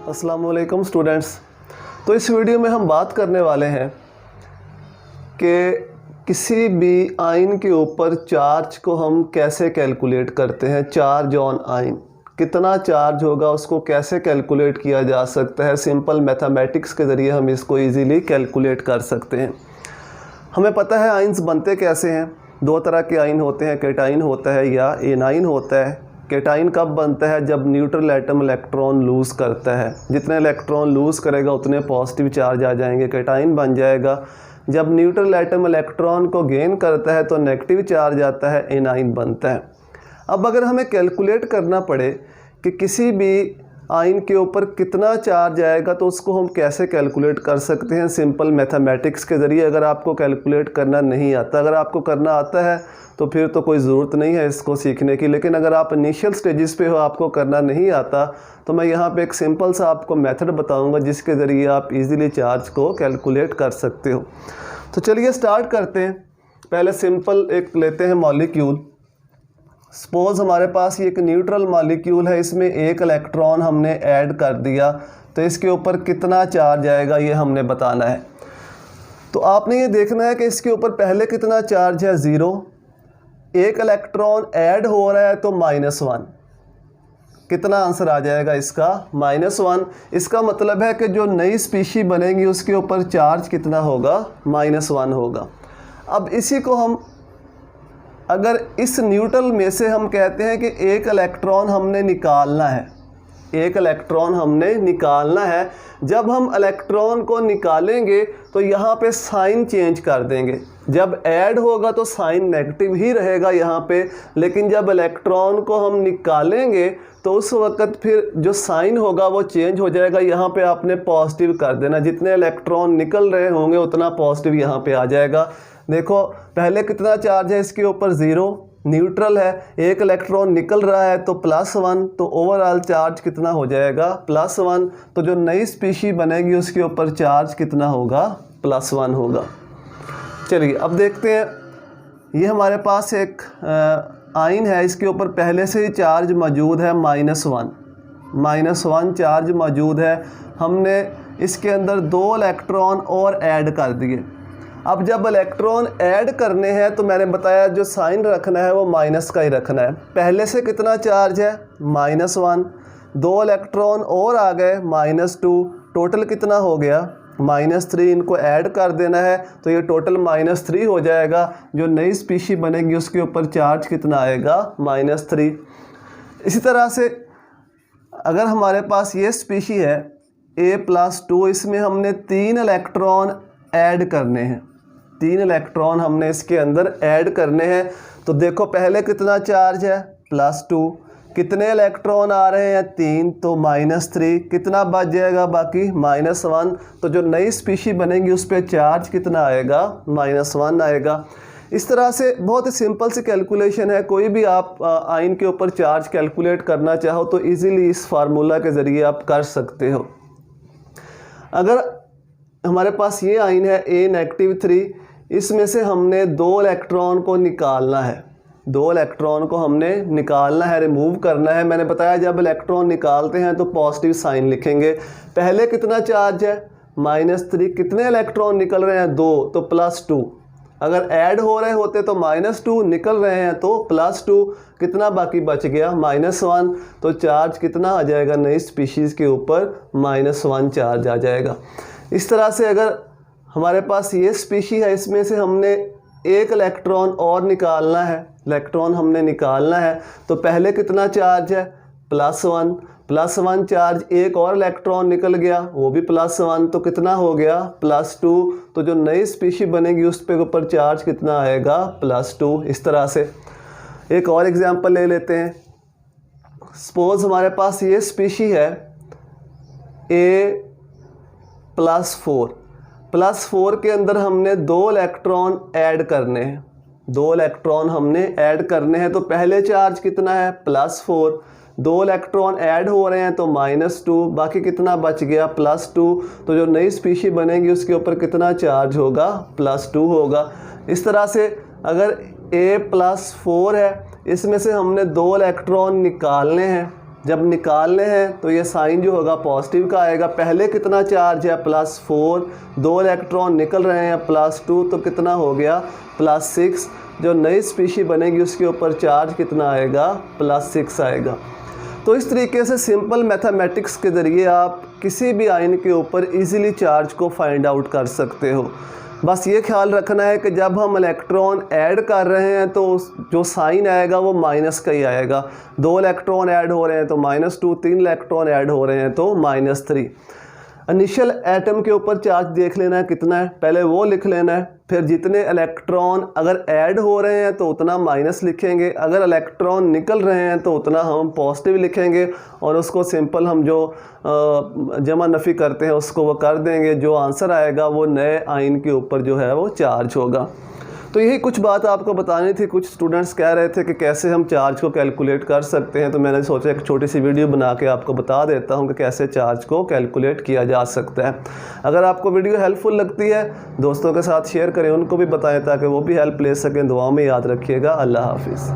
अस्सलाम वालेकुम स्टूडेंट्स। तो इस वीडियो में हम बात करने वाले हैं कि किसी भी आयन के ऊपर चार्ज को हम कैसे कैलकुलेट करते हैं। चार्ज ऑन आयन, कितना चार्ज होगा उसको कैसे कैलकुलेट किया जा सकता है। सिंपल मैथमेटिक्स के ज़रिए हम इसको इजीली कैलकुलेट कर सकते हैं। हमें पता है आयन्स बनते कैसे हैं। दो तरह के आयन होते हैं, कैटाइन होता है या एनाइन होता है। कैटाइन कब बनता है? जब न्यूट्रल एटम इलेक्ट्रॉन लूज़ करता है। जितने इलेक्ट्रॉन लूज़ करेगा उतने पॉजिटिव चार्ज आ जाएंगे, कैटाइन बन जाएगा। जब न्यूट्रल एटम इलेक्ट्रॉन को गेन करता है तो नेगेटिव चार्ज आता है, एनाइन बनता है। अब अगर हमें कैलकुलेट करना पड़े कि किसी भी आयन के ऊपर कितना चार्ज आएगा तो उसको हम कैसे कैलकुलेट कर सकते हैं सिंपल मैथमेटिक्स के ज़रिए। अगर आपको कैलकुलेट करना नहीं आता, अगर आपको करना आता है तो फिर तो कोई ज़रूरत नहीं है इसको सीखने की। लेकिन अगर आप इनिशियल स्टेजेस पे हो, आपको करना नहीं आता, तो मैं यहाँ पे एक सिंपल सा आपको मेथड बताऊँगा जिसके ज़रिए आप इजीली चार्ज को कैलकुलेट कर सकते हो। तो चलिए स्टार्ट करते हैं। पहले सिंपल एक लेते हैं मॉलिक्यूल। सपोज़ हमारे पास ये एक न्यूट्रल मॉलिक्यूल है, इसमें एक इलेक्ट्रॉन हमने ऐड कर दिया तो इसके ऊपर कितना चार्ज आएगा ये हमने बताना है। तो आपने ये देखना है कि इसके ऊपर पहले कितना चार्ज है, 0। एक इलेक्ट्रॉन ऐड हो रहा है तो -1। कितना आंसर आ जाएगा इसका? -1। इसका मतलब है कि जो नई स्पीशी बनेगी उसके ऊपर चार्ज कितना होगा? -1 होगा। अब इसी को हम अगर इस न्यूट्रल में से हम कहते हैं कि एक इलेक्ट्रॉन हमने निकालना है, एक इलेक्ट्रॉन हमने निकालना है। जब हम इलेक्ट्रॉन को निकालेंगे तो यहाँ पे साइन चेंज कर देंगे। जब ऐड होगा तो साइन नेगेटिव ही रहेगा यहाँ पे, लेकिन जब इलेक्ट्रॉन को हम निकालेंगे तो उस वक़्त फिर जो साइन होगा वो चेंज हो जाएगा। यहाँ पे आपने पॉजिटिव कर देना, जितने इलेक्ट्रॉन निकल रहे होंगे उतना पॉजिटिव यहाँ पे आ जाएगा। देखो पहले कितना चार्ज है इसके ऊपर, 0, न्यूट्रल है। एक इलेक्ट्रॉन निकल रहा है तो +1, तो ओवरऑल चार्ज कितना हो जाएगा? +1। तो जो नई स्पीशी बनेगी उसके ऊपर चार्ज कितना होगा? +1 होगा। चलिए अब देखते हैं। ये हमारे पास एक आयन है, इसके ऊपर पहले से ही चार्ज मौजूद है, -1 चार्ज मौजूद है। हमने इसके अंदर 2 इलेक्ट्रॉन और ऐड कर दिए। अब जब इलेक्ट्रॉन ऐड करने हैं तो मैंने बताया जो साइन रखना है वो माइनस का ही रखना है। पहले से कितना चार्ज है? -1। 2 इलेक्ट्रॉन और आ गए, -2। टोटल कितना हो गया? -3। इनको ऐड कर देना है तो ये टोटल -3 हो जाएगा। जो नई स्पीशी बनेगी उसके ऊपर चार्ज कितना आएगा? -3। इसी तरह से अगर हमारे पास ये स्पीशी है A+2, इसमें हमने 3 इलेक्ट्रॉन ऐड करने हैं। 3 इलेक्ट्रॉन हमने इसके अंदर ऐड करने हैं। तो देखो पहले कितना चार्ज है? +2। कितने इलेक्ट्रॉन आ रहे हैं? 3, तो -3। कितना बच जाएगा बाकी? -1। तो जो नई स्पीशी बनेगी उस पर चार्ज कितना आएगा? -1 आएगा। इस तरह से बहुत ही सिंपल सी कैलकुलेशन है। कोई भी आप आयन के ऊपर चार्ज कैलकुलेट करना चाहो तो ईज़िली इस फार्मूला के ज़रिए आप कर सकते हो। अगर हमारे पास ये आयन है A-3, इसमें से हमने 2 इलेक्ट्रॉन को निकालना है। 2 इलेक्ट्रॉन को हमने निकालना है, रिमूव करना है। मैंने बताया जब इलेक्ट्रॉन निकालते हैं तो पॉजिटिव साइन लिखेंगे। पहले कितना चार्ज है? -3। कितने इलेक्ट्रॉन निकल रहे हैं? 2, तो +2। अगर ऐड हो रहे होते तो -2, निकल रहे हैं तो +2। कितना बाकी बच गया? -1। तो चार्ज कितना आ जाएगा नई स्पीशीज़ के ऊपर? -1 चार्ज आ जाएगा। इस तरह से अगर हमारे पास ये स्पीशी है, इसमें से हमने एक इलेक्ट्रॉन और निकालना है, इलेक्ट्रॉन हमने निकालना है, तो पहले कितना चार्ज है? +1 चार्ज। एक और इलेक्ट्रॉन निकल गया, वो भी +1, तो कितना हो गया? +2। तो जो नई स्पीशी बनेगी उस पे ऊपर चार्ज कितना आएगा? +2। इस तरह से एक और एग्जांपल ले लेते हैं। सपोज़ हमारे पास ये स्पीशी है A+4 के अंदर हमने 2 इलेक्ट्रॉन ऐड करने हैं। 2 इलेक्ट्रॉन हमने ऐड करने हैं। तो पहले चार्ज कितना है? +4। 2 इलेक्ट्रॉन ऐड हो रहे हैं तो -2। बाकी कितना बच गया? +2। तो जो नई स्पीशी बनेगी उसके ऊपर कितना चार्ज होगा? +2 होगा। इस तरह से अगर A+4 है, इसमें से हमने 2 इलेक्ट्रॉन निकालने हैं। जब निकालने हैं तो ये साइन जो होगा पॉजिटिव का आएगा। पहले कितना चार्ज है +4, 2 इलेक्ट्रॉन निकल रहे हैं +2, तो कितना हो गया +6। जो नई स्पीशी बनेगी उसके ऊपर चार्ज कितना आएगा +6 आएगा। तो इस तरीके से सिंपल मैथमेटिक्स के ज़रिए आप किसी भी आयन के ऊपर इजीली चार्ज को फाइंड आउट कर सकते हो। बस ये ख्याल रखना है कि जब हम इलेक्ट्रॉन ऐड कर रहे हैं तो जो साइन आएगा वो माइनस का ही आएगा। 2 इलेक्ट्रॉन ऐड हो रहे हैं तो -2, 3 इलेक्ट्रॉन ऐड हो रहे हैं तो -3। इनिशियल एटम के ऊपर चार्ज देख लेना है कितना है, पहले वो लिख लेना है। फिर जितने इलेक्ट्रॉन अगर ऐड हो रहे हैं तो उतना माइनस लिखेंगे, अगर इलेक्ट्रॉन निकल रहे हैं तो उतना हम पॉजिटिव लिखेंगे और उसको सिंपल हम जो जमा नफ़ी करते हैं उसको वो कर देंगे। जो आंसर आएगा वो नए आयन के ऊपर जो है वो चार्ज होगा। तो यही कुछ बात आपको बतानी थी। कुछ स्टूडेंट्स कह रहे थे कि कैसे हम चार्ज को कैलकुलेट कर सकते हैं, तो मैंने सोचा एक छोटी सी वीडियो बना के आपको बता देता हूं कि कैसे चार्ज को कैलकुलेट किया जा सकता है। अगर आपको वीडियो हेल्पफुल लगती है दोस्तों के साथ शेयर करें, उनको भी बताएं ताकि वो भी हेल्प ले सकें। दुआओं में याद रखिएगा। अल्लाह हाफिज़।